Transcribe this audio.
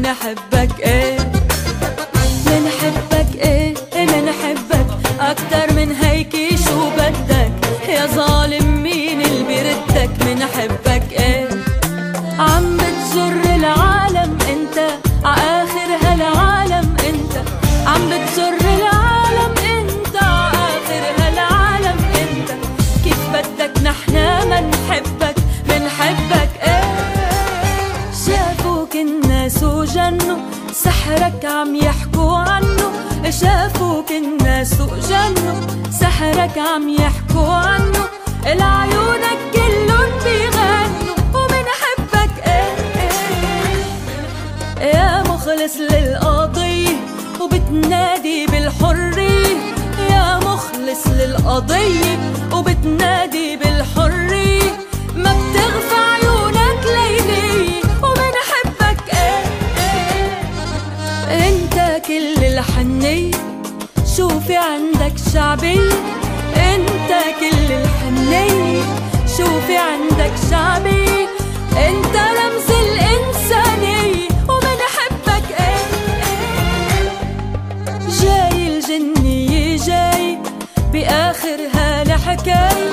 منحبك ايه، منحبك ايه، منحبك اكتر من هيك شو بدك يا ظالم، مين اللي بيردك؟ منحبك ايه، عم بتجر العالم انت عاخر هالعالم، انت عم بتجر العالم انت عاخر هالعالم، انت كيف بدك نحنا منحبك، منحبك ايه. شافوك الناس وجنوا سحرك عم يحكوا عنه، شافوك الناس وجنوا سحرك عم يحكوا عنه، العيونك كلن بيغنوا ومنحبك ايه، يا مخلص للقضية وبتنادي بالحرية، يا مخلص للقضية وبتنادي بالحرية، ما بتغفى عيونك ليلية ومنحبك ايه، انت كل الحنية شوفي عندك شعبية، انت كل الحنية شوفي عندك شعبية، انت رمز الإنسانية ومنحبك ايه، جاي الجنية جاي بآخر هالحكاية،